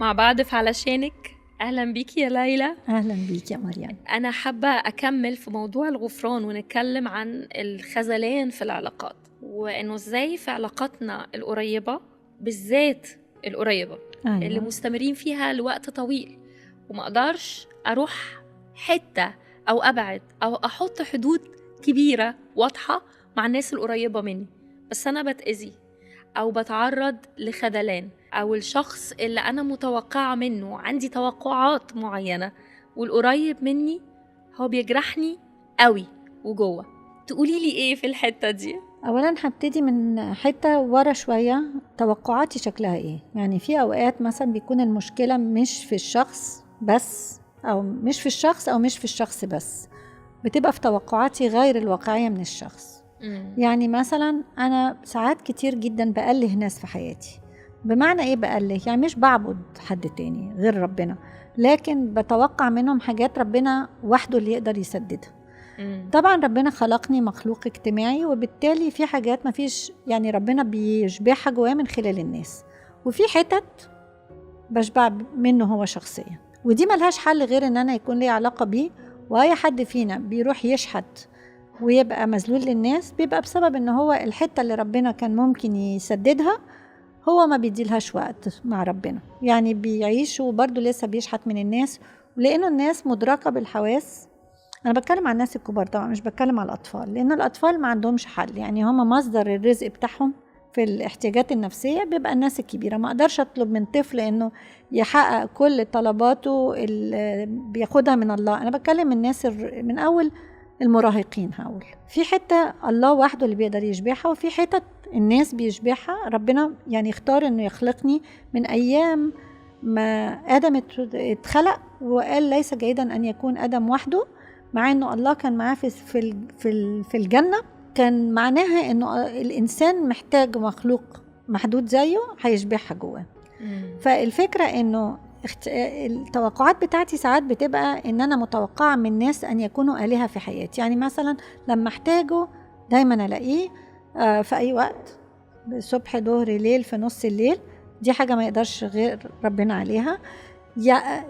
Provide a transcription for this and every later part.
مع بعض في علشانك. أهلا بيكي يا ليلى. أهلا بيك يا مريم. أنا حابة أكمل في موضوع الغفران ونتكلم عن الخذلان في العلاقات، وإنه إزاي في علاقاتنا القريبة بالذات القريبة أيوة. اللي مستمرين فيها لوقت طويل، وما أقدرش أروح حتة أو أبعد أو أحط حدود كبيرة واضحة مع الناس القريبة مني، بس أنا بتأذي أو بتعرض لخذلان، أو الشخص اللي أنا متوقعة منه عندي توقعات معينة والقريب مني هو بيجرحني قوي وجوه. تقولي لي إيه في الحتة دي؟ أولا هبتدي من حتة ورا شوية، توقعاتي شكلها إيه؟ يعني في أوقات مثلا بيكون المشكلة مش في الشخص بس، أو مش في الشخص أو مش في الشخص بس، بتبقى في توقعاتي غير الواقعية من الشخص. يعني مثلا أنا ساعات كتير جدا بأله ناس في حياتي. بمعنى إيه بأله؟ يعني مش بعبد حد تاني غير ربنا، لكن بتوقع منهم حاجات ربنا وحده اللي يقدر يسددها. طبعا ربنا خلقني مخلوق اجتماعي، وبالتالي في حاجات ما فيش، يعني ربنا بيشبعها جواه من خلال الناس، وفي حتت بشبع منه هو شخصيا، ودي ملهاش حل غير ان انا يكون لي علاقة بيه. واي حد فينا بيروح يشحت ويبقى مذلول للناس بيبقى بسبب ان هو الحتة اللي ربنا كان ممكن يسددها هو ما بيديلهاش وقت مع ربنا، يعني بيعيش وبرضه لسه بيشحت من الناس، لانه الناس مدركة بالحواس. أنا بتكلم عن الناس الكبار طبعا، مش بتكلم على الأطفال، لأن الأطفال ما عندهمش حل، يعني هم مصدر الرزق بتاعهم في الاحتياجات النفسية بيبقى الناس الكبيرة. ما أقدرش أطلب من طفل إنه يحقق كل طلباته اللي بياخدها من الله. أنا بتكلم من الناس من أول المراهقين، هقول في حتة الله وحده اللي بيقدر يشبعها، وفي حتة الناس بيشبعها. ربنا يعني اختار إنه يخلقني من أيام ما آدم اتخلق، وقال ليس جيدا أن يكون آدم وحده، مع انه الله كان معاه في الجنة. كان معناها انه الانسان محتاج مخلوق محدود زيه هيشبعها جواه. فالفكرة انه التوقعات بتاعتي ساعات بتبقى ان انا متوقعة من الناس ان يكونوا آلهة في حياتي. يعني مثلا لما احتاجه دايما الاقيه في اي وقت، صبح ظهر ليل في نص الليل، دي حاجة ما يقدرش غير ربنا عليها.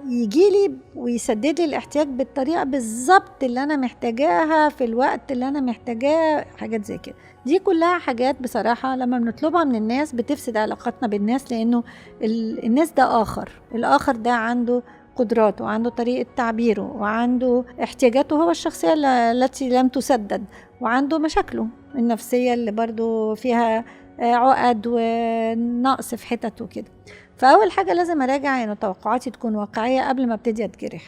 يجي لي ويسدد لي الاحتياج بالطريقة بالظبط اللي أنا محتاجاها في الوقت اللي أنا محتاجاه، حاجات زي كده. دي كلها حاجات بصراحة لما بنطلبها من الناس بتفسد علاقتنا بالناس، لأنه الناس ده الآخر ده عنده قدراته وعنده طريقة تعبيره وعنده احتياجاته هو الشخصية التي لم تسدد، وعنده مشاكله النفسية اللي برضو فيها عقد ونقص في حتت وكده. فأول حاجة لازم أراجع إنه توقعاتي تكون واقعية قبل ما ابتدي أتجرح،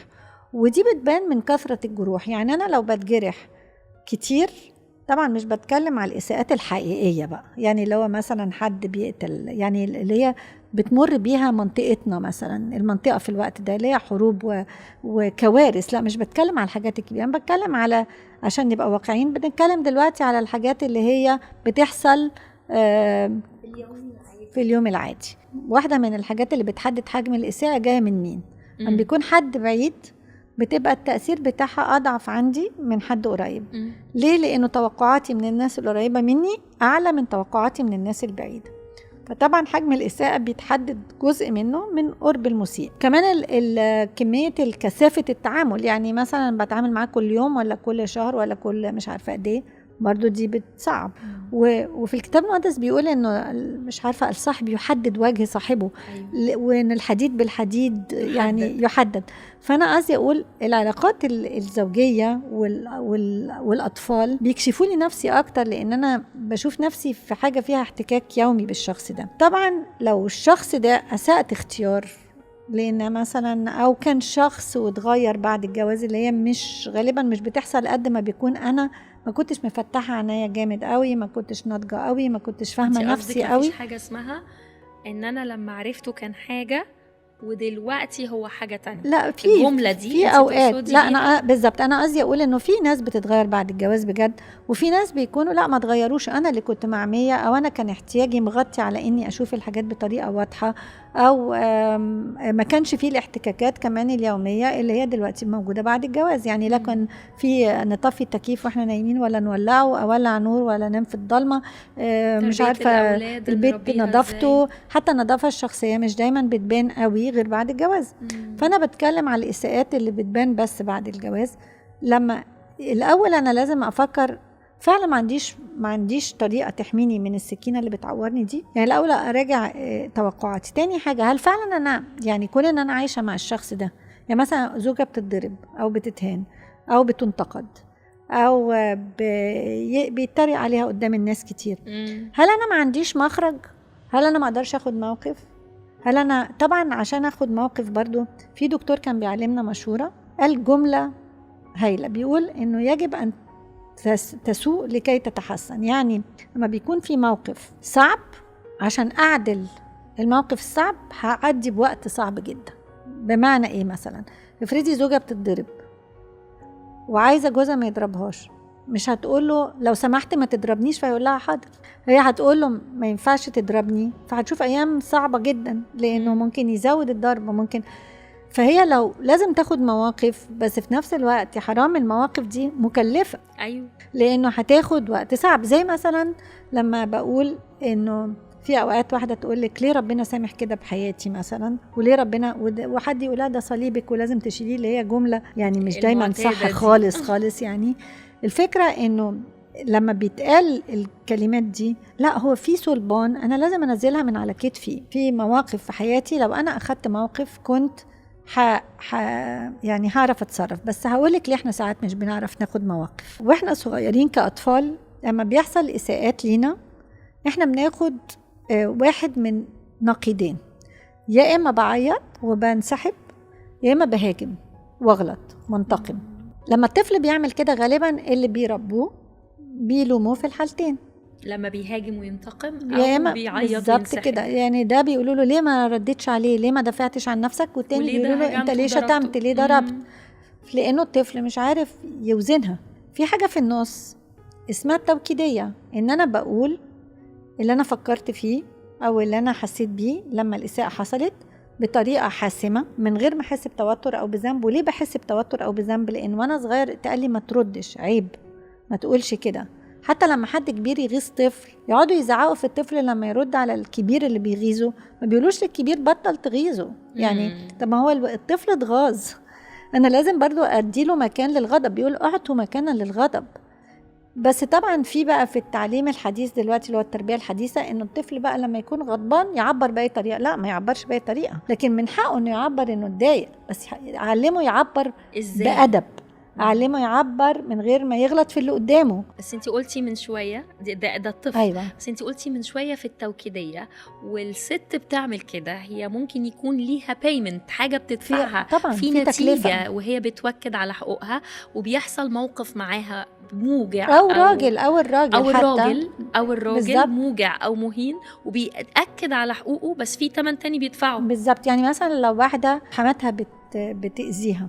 ودي بتبان من كثرة الجروح. يعني أنا لو بتجرح كتير، طبعا مش بتكلم على الإساءات الحقيقية بقى، يعني لو مثلا حد بيقتل، يعني اللي هي بتمر بيها منطقتنا مثلا، المنطقة في الوقت ده اللي هي حروب وكوارث، لا مش بتكلم على الحاجات الكبيرة، أنا بتكلم على، عشان نبقى واقعيين بنتكلم دلوقتي على الحاجات اللي هي بتحصل في اليوم العادي. واحدة من الحاجات اللي بتحدد حجم الإساءة جاية من مين؟ أن بيكون حد بعيد بتبقى التأثير بتاعها أضعف عندي من حد قريب. ليه؟ لأنه توقعاتي من الناس القريبة مني أعلى من توقعاتي من الناس البعيدة، فطبعا حجم الإساءة بيتحدد جزء منه من قرب المسيء. كمان كمية الكثافة التعامل، يعني مثلا بتعامل معاه كل يوم ولا كل شهر ولا كل مش عارفة قد ايه، برضو دي بتصعب. وفي الكتاب المقدس بيقول انه مش عارفه الصاحب يحدد وجه صاحبه. أيوة. وان الحديد بالحديد يعني يحدد. فانا قصدي اقول العلاقات الزوجيه والاطفال بيكشفوا لي نفسي اكتر، لان انا بشوف نفسي في حاجه فيها احتكاك يومي بالشخص ده. طبعا لو الشخص ده اسأت اختيار، لان مثلا او كان شخص واتغير بعد الجواز، اللي هي مش غالبا مش بتحصل قد ما بيكون انا ما كنتش مفتحه عناية جامد قوي، ما كنتش ناضجه قوي، ما كنتش فاهمه نفسي قوي. مفيش حاجه اسمها ان انا لما عرفته كان حاجه ودلوقتي هو حاجه تانية. لا، في الجمله دي في اوقات، لا انا بالظبط انا قصدي اقول انه في ناس بتتغير بعد الجواز بجد، وفي ناس بيكونوا لا ما اتغيروش، انا اللي كنت معميه، او انا كان احتياجي مغطي على اني اشوف الحاجات بطريقه واضحه، او ما كانش فيه الاحتكاكات كمان اليوميه اللي هي دلوقتي موجوده بعد الجواز. يعني لا كان في نطفي التكييف واحنا نايمين ولا نولعه، او اولع نور ولا ننام في الضلمه، مش عارفه البيت نظافته، حتى النظافه الشخصيه مش دايما بتبان قوي غير بعد الجواز. فانا بتكلم على الاساءات اللي بتبان بس بعد الجواز. لما الاول انا لازم افكر فعلا ما عنديش طريقه تحميني من السكينه اللي بتعورني دي. يعني الاول اراجع توقعاتي. تاني حاجه، هل فعلا انا يعني كون ان انا عايشه مع الشخص ده، يعني مثلا زوجة بتتضرب او بتتهان او بتنتقد او بيتريق عليها قدام الناس كتير، هل انا ما عنديش مخرج؟ هل انا ما اقدرش اخد موقف؟ هل انا طبعا عشان اخد موقف برضو في دكتور كان بيعلمنا مشورة، قال جملة هايلة، بيقول انه يجب ان تسوء لكي تتحسن. يعني لما بيكون في موقف صعب، عشان اعدل الموقف الصعب هعدي بوقت صعب جدا. بمعنى ايه؟ مثلا افرضي زوجة بتتضرب وعايزة جوزها ما يضربهاش، مش هتقول له لو سمحت ما تضربنيش فيقول لها حاضر، هي هتقول له ما ينفعش تضربني، فهتشوف ايام صعبة جدا لانه ممكن يزود الضرب ممكن. فهي لو لازم تاخد مواقف، بس في نفس الوقت حرام المواقف دي مكلفة. ايوه، لانه هتاخد وقت صعب. زي مثلا لما بقول انه في اوقات واحده تقول لك ليه ربنا سامح كده بحياتي مثلا، وليه ربنا، وحد يقول لها ده صليبك ولازم تشيليه، اللي هي جمله يعني مش دايما صح خالص. يعني الفكره انه لما بيتقال الكلمات دي، لا هو في صلبان انا لازم انزلها من على كتفي. في مواقف في حياتي لو انا اخدت موقف كنت يعني هعرف اتصرف. بس هقولك ليه احنا ساعات مش بنعرف ناخد مواقف واحنا صغيرين كأطفال. لما بيحصل إساءات لينا احنا بناخد واحد من نقيضين، يا اما بعيط وبنسحب، يا اما بهاجم واغلط منتقم. لما الطفل بيعمل كده غالبا اللي بيربوه بيلوموه في الحالتين، لما بيهاجم وينتقم يا او بيعيط بالظبط كده. يعني ده بيقولوا له ليه ما ردتش عليه، ليه ما دفعتش عن نفسك، والتاني بيقولوا له انت ليه شتمت، ليه ضربت. لانه الطفل مش عارف يوزنها. في حاجه في النص اسمها التوكيديه، ان انا بقول اللي انا فكرت فيه او اللي انا حسيت بيه لما الاساءه حصلت بطريقه حاسمه من غير ما احس بتوتر او بذنب. وليه بحس بتوتر او بذنب؟ لان وانا صغير اتقال لي ما تردش، عيب، ما تقولش كده. حتى لما حد كبير يغيظ طفل يقعدوا يزعقوا في الطفل لما يرد على الكبير اللي بيغيظه، ما بيقولوش للكبير بطل تغيظه. يعني طب ما هو الطفل اتغاظ، انا لازم برضو اديله مكان للغضب. بيقول اعطوا مكانا للغضب. بس طبعا في بقى في التعليم الحديث دلوقتي اللي هو التربيه الحديثه، انه الطفل بقى لما يكون غضبان يعبر باي طريقه. لا، ما يعبرش باي طريقه، لكن من حقه انه يعبر انه اتضايق، بس اعلمه يعبر ازاي بادب، اعلمه يعبر من غير ما يغلط في اللي قدامه. بس انتي قلتي من شويه ده الطفل. أيوة. بس انتي قلتي من شويه في التوكيديه، والست بتعمل كده هي ممكن يكون ليها بيمنت، حاجه بتدفعها طبعا في نتيجه تكلفة. وهي بتوكد على حقوقها وبيحصل موقف معاها موجع او الراجل بالزبط. موجع او مهين وبيأكد على حقوقه، بس في تمن تاني بيدفعه. بالظبط. يعني مثلا لو واحده حماتها بتأذيها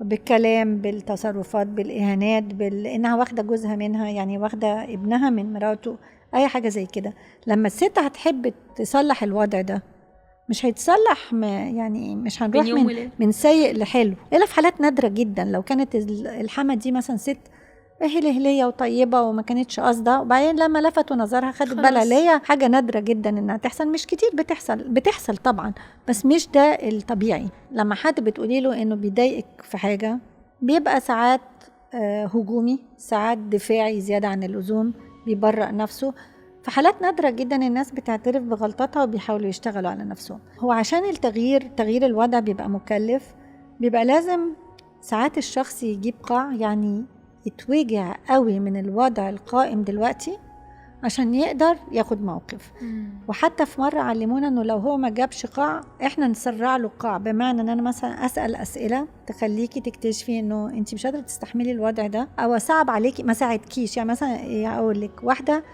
بالكلام، بالتصرفات، بالإهانات، إنها واخدة جوزها منها، يعني واخدة ابنها من مراته، أي حاجة زي كده، لما الست هتحب تصلح الوضع ده مش هيتصلح، يعني مش هنروح من سيء لحلو، إلا في حالات نادرة جدا. لو كانت الحما دي مثلا ست هلية وطيبة وما كانتش قصدها، وبعدين لما لفتوا نظرها خدت بالها، اللي هي حاجة نادرة جدا انها تحصل، مش كتير بتحصل طبعا، بس مش ده الطبيعي. لما حد بتقولي له انه بيضايقك في حاجة بيبقى ساعات هجومي، ساعات دفاعي زيادة عن اللزوم، بيبرأ نفسه. في حالات نادرة جدا الناس بتعترف بغلطاتها وبيحاولوا يشتغلوا على نفسهم. هو عشان تغيير الوضع بيبقى مكلف، بيبقى لازم ساعات الشخص يجيب قاع، يعني يتوجع قوي من الوضع القائم دلوقتي عشان يقدر ياخد موقف. وحتى في مرة علمونا انه لو هو ما جابش قاع احنا نسرع له قاع، بمعنى ان انا مثلا اسأل اسئلة تخليكي تكتشفي انه انت مش قادرة تستحملي الوضع ده، او صعب عليكي ما ساعدكيش. يعني مثلا اقول لك واحدة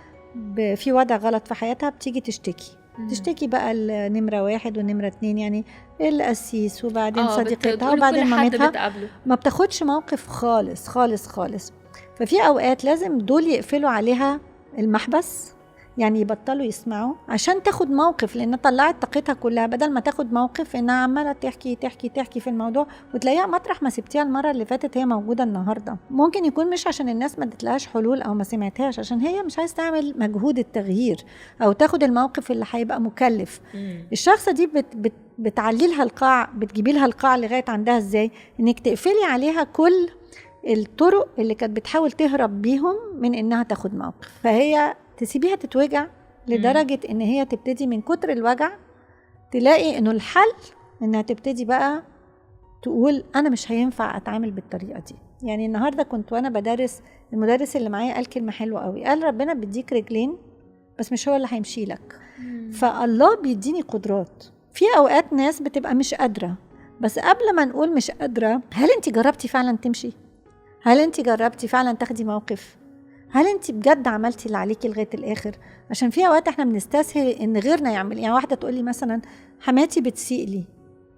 في وضع غلط في حياتها بتيجي تشتكي بقى النمرة 1 والنمرة 2، يعني القسيس وبعدين صديقتها وبعدين مامتها، ما بتاخدش موقف خالص خالص خالص. ففي اوقات لازم دول يقفلوا عليها المحبس، يعني يبطلوا يسمعوا عشان تاخد موقف، لان طلعت طاقتها كلها بدل ما تاخد موقف انها عماله تحكي في الموضوع، وتلاقيها مطرح ما سبتيها المره اللي فاتت هي موجوده النهارده. ممكن يكون مش عشان الناس ما ادتلهاش حلول او ما سمعتهاش، عشان هي مش عايز تعمل مجهود التغيير او تاخد الموقف اللي هيبقى مكلف. الشخصه دي بتعلي لها القاع، بتجيبي لها القاع لغايه عندها ازاي؟ انك تقفلي عليها كل الطرق اللي كانت بتحاول تهرب بيهم من انها تاخد موقف، فهي تسيبيها تتوجع لدرجة ان هي تبتدي من كتر الوجع تلاقي انه الحل انها تبتدي بقى تقول انا مش هينفع اتعامل بالطريقة دي. يعني النهاردة كنت وانا بدرس، المدرس اللي معايا قال كلمة حلوة قوي، قال ربنا بيديك رجلين بس مش هو اللي هيمشي لك. فالله بيديني قدرات. في اوقات ناس بتبقى مش قادرة، بس قبل ما نقول مش قادرة، هل انت جربتي فعلا تمشي؟ هل انت جربتي فعلا تاخدي موقف؟ هل انت بجد عملتي اللي عليكي لغايه الاخر؟ عشان في اوقات احنا بنستسهل ان غيرنا يعمل. يعني واحده تقول لي مثلا حماتي بتسيء لي،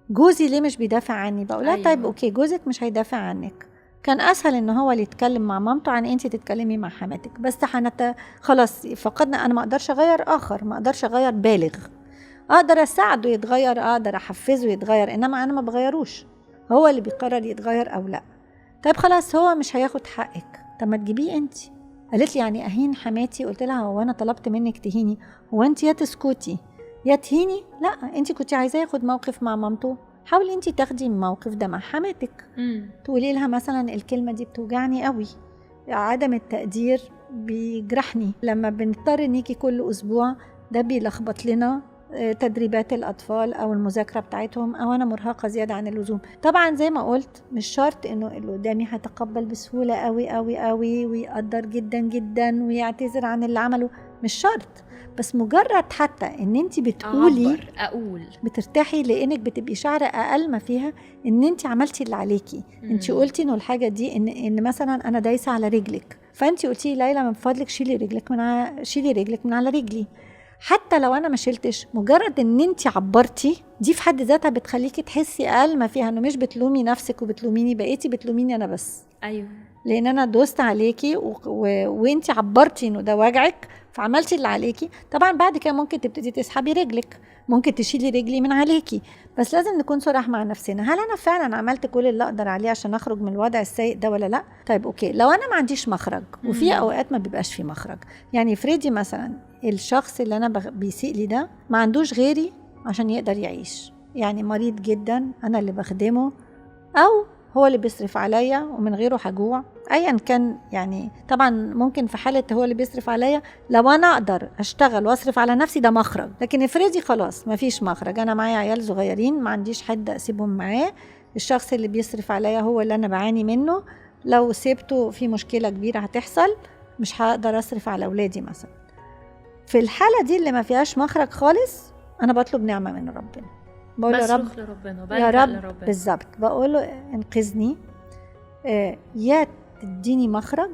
جوزي ليه مش بيدافع عني؟ بقول لها طيب اوكي، جوزك مش هيدافع عنك، كان اسهل ان هو اللي يتكلم مع مامته عن انت تتكلمي مع حماتك. بس خلاص فقدنا. انا ما اقدرش اغير اخر، ما اقدرش اغير بالغ، اقدر اساعده يتغير، اقدر احفزه يتغير، انما انا ما بغيروش، هو اللي بيقرر يتغير او لا. طيب خلاص هو مش هياخد حقك، طب ما تجيبيه انت. قالت لي يعني اهين حماتي؟ قلت لها هو انا طلبت منك تهيني؟ هو انت يا تسكتي يا تهيني. لا، انت كنت عايزاه ياخد موقف مع مامته، حاولي انت تاخدي الموقف ده مع حماتك. تقولي لها مثلا الكلمه دي بتوجعني قوي، عدم التقدير بيجرحني، لما بنضطر نيجي كل اسبوع ده بيلخبط لنا تدريبات الأطفال أو المذاكرة بتاعتهم، أو أنا مرهقة زيادة عن اللزوم. طبعا زي ما قلت مش شرط إنه اللي قدامي هتقبل بسهولة قوي قوي قوي ويقدر جدا جدا ويعتذر عن اللي عمله، مش شرط، بس مجرد حتى إن أنت بتقولي أقول بترتاحي، لأنك بتبقي شعر أقل ما فيها إن أنت عملتي اللي عليكي. أنت قلتي إنه الحاجة دي إن مثلا أنا دايسة على رجلك، فأنت قلتي ليلى من فضلك شيلي رجلك من على رجلي. حتى لو انا ما شلتش، مجرد ان انت عبرتي دي في حد ذاتها بتخليكي تحسي اقل ما فيها، انه مش بتلومي نفسك وبتلوميني، بقيتي بتلوميني انا بس. ايوه، لان انا دوست عليكي وانت عبرتي انه ده وجعك فعملتي اللي عليكي. طبعا بعد كده ممكن تبتدي تسحبي رجلك، ممكن تشيلي رجلي من عليكي، بس لازم نكون صراح مع نفسنا. هل انا فعلا عملت كل اللي اقدر عليه عشان اخرج من الوضع السيء ده ولا لا؟ طيب اوكي، لو انا ما عنديش مخرج، وفي اوقات ما بيبقاش في مخرج، يعني فريدي مثلا الشخص اللي انا بيسيء لي ده ما عندوش غيري عشان يقدر يعيش، يعني مريض جدا، انا اللي بخدمه او هو اللي بيصرف عليا ومن غيره هجوع ايا كان. يعني طبعا ممكن في حالة هو اللي بيصرف عليا لو انا اقدر اشتغل واصرف على نفسي ده مخرج، لكن افرضي خلاص ما فيش مخرج، انا معايا عيال صغيرين ما عنديش حد اسيبهم معاه، الشخص اللي بيصرف عليا هو اللي انا بعاني منه، لو سيبته في مشكلة كبيرة هتحصل، مش هقدر اصرف على اولادي مثلا. في الحالة دي اللي ما فيهاش مخرج خالص، انا بطلب نعمة من ربنا، بقول يا رب يا رب بالظبط، بقول له انقذني، يا تديني مخرج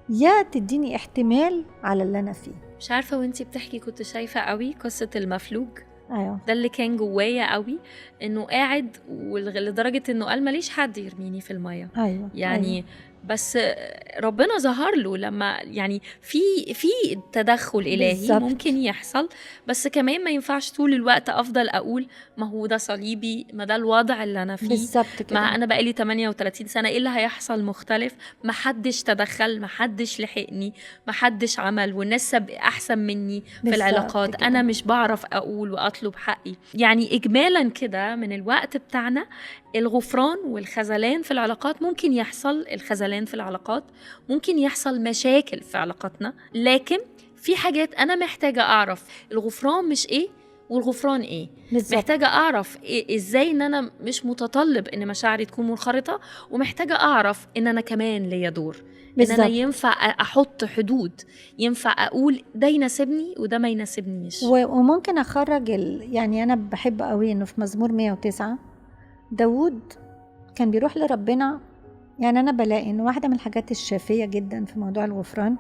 يا تديني احتمال على اللي انا فيه. مش عارفه وانتي بتحكي كنت شايفه قوي قصه المفلوج. ايوه، ده اللي كان جوايا قوي، انه قاعد لدرجه انه قال ماليش حد يرميني في الميه. ايوه يعني أيوة. بس ربنا ظهر له لما يعني في تدخل إلهي بالزبط. ممكن يحصل، بس كمان ما ينفعش طول الوقت أفضل أقول ما هو ده صليبي، ما ده الوضع اللي أنا فيه بالزبط كده. ما أنا بقالي 38 سنة، إيه اللي هيحصل مختلف؟ ما حدش تدخل، ما حدش لحقني، ما حدش عمل، والناس أحسن مني في العلاقات كده. أنا مش بعرف أقول وأطلب حقي. يعني إجمالا كده من الوقت بتاعنا الغفران والخذلان في العلاقات ممكن يحصل، الخذلان في العلاقات ممكن يحصل، مشاكل في علاقاتنا، لكن في حاجات أنا محتاجة أعرف الغفران مش إيه والغفران إيه بالزبط. محتاجة أعرف إزاي إن أنا مش متطلب إن مشاعري تكون منخرطة، ومحتاجة أعرف إن أنا كمان ليا دور بالزبط. إن أنا ينفع أحط حدود، ينفع أقول ده يناسبني وده ما يناسبنيش، وممكن أخرج يعني أنا بحب قوي إنه في مزمور 109 داود كان بيروح لربنا. يعني أنا بلاقي إن واحدة من الحاجات الشافية جدا في موضوع الغفران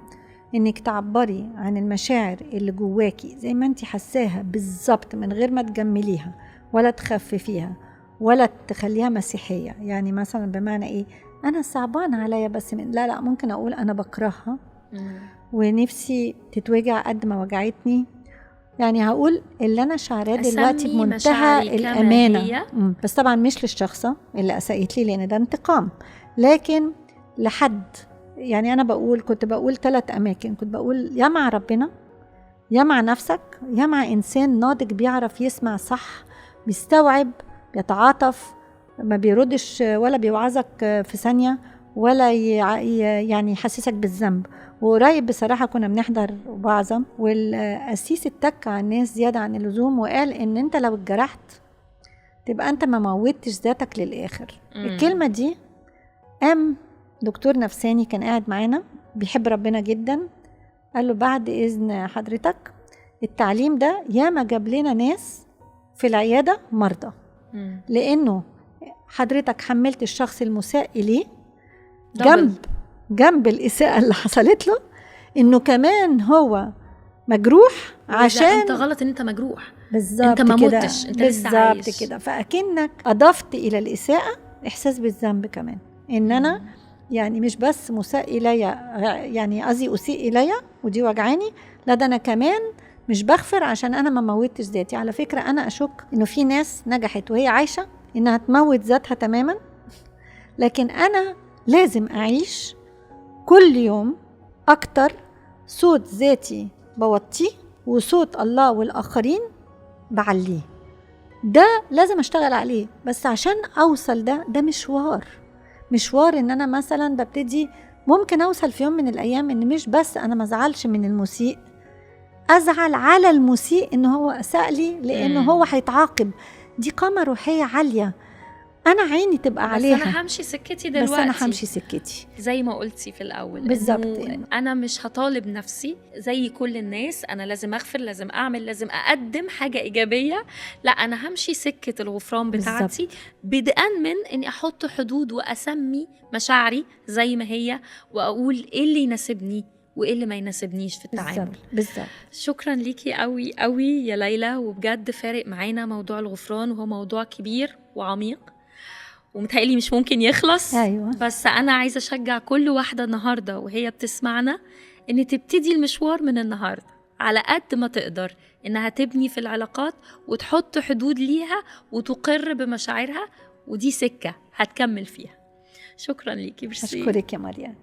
إنك تعبري عن المشاعر اللي جواكي زي ما أنت حساها بالظبط، من غير ما تجمليها ولا تخففيها ولا تخليها مسيحية. يعني مثلا بمعنى إيه؟ أنا صعبان عليا بس لا ممكن أقول أنا بكرهها ونفسي تتوجع قد ما وجعتني. يعني هقول اللي انا شعراه دلوقتي أسمي بمنتهى مشاعري كما الامانه. هي. بس طبعا مش للشخصه اللي اسأت لي لان ده انتقام، لكن لحد. يعني انا كنت بقول 3 اماكن. كنت بقول يا مع ربنا، يا مع نفسك، يا مع انسان ناضج بيعرف يسمع صح، بيستوعب، بيتعاطف، ما بيردش ولا بيوعظك في ثانيه ولا يعني يحسسك بالذنب. وقريب بصراحة كنا بنحضر وعظة، والقسيس اتك على الناس زيادة عن اللزوم وقال ان انت لو اتجرحت تبقى انت ما موتش ذاتك للآخر. الكلمة دي قام دكتور نفساني كان قاعد معانا بيحب ربنا جدا، قال له بعد إذن حضرتك التعليم ده ياما جاب لنا ناس في العيادة مرضى، لأنه حضرتك حملت الشخص المساء إليه جنب الإساءة اللي حصلت له إنه كمان هو مجروح. عشان انت غلط ان انت مجروح، بالظبط، انت ما كده متش، انت لسه عايش كده. فأكنك أضفت إلى الإساءة إحساس بالذنب كمان، إن أنا يعني مش بس مساء إليا، يعني قصدي أسيء إليا ودي وجعاني، لا ده أنا كمان مش بغفر عشان أنا ما موتش ذاتي. على فكرة أنا أشك إنه في ناس نجحت وهي عايشة إنها تموت ذاتها تماما، لكن أنا لازم أعيش كل يوم أكتر صوت ذاتي بوطيه وصوت الله والآخرين بعليه. ده لازم أشتغل عليه. بس عشان أوصل ده مشوار إن أنا مثلا ببتدي ممكن أوصل في يوم من الأيام إن مش بس أنا ما زعلش من المسيء، أزعل على المسيء إنه هو أساء لي لأنه هو هيتعاقب. دي قامة روحية عالية أنا عيني تبقى عليها. بس أنا همشي سكتي دلوقتي، بس أنا همشي سكتي زي ما قلتي في الأول بالظبط. أنا مش هطالب نفسي زي كل الناس أنا لازم أغفر، لازم أعمل، لازم أقدم حاجة إيجابية. لا، أنا همشي سكة الغفران بتاعتي بدءا من أني أحط حدود وأسمي مشاعري زي ما هي، وأقول إيه اللي يناسبني وإيه اللي ما يناسبنيش في التعامل. بالظبط. شكرا ليكي قوي قوي يا ليلى، وبجد فارق معانا موضوع الغفران، وهو موضوع كبير وعميق ومتهيألي مش ممكن يخلص. أيوة. بس أنا عايزة أشجع كل واحدة النهاردة وهي بتسمعنا إن تبتدي المشوار من النهاردة على قد ما تقدر، إنها تبني في العلاقات وتحط حدود ليها وتقر بمشاعرها، ودي سكة هتكمل فيها. شكرا ليكي. أشكرك يا مريم.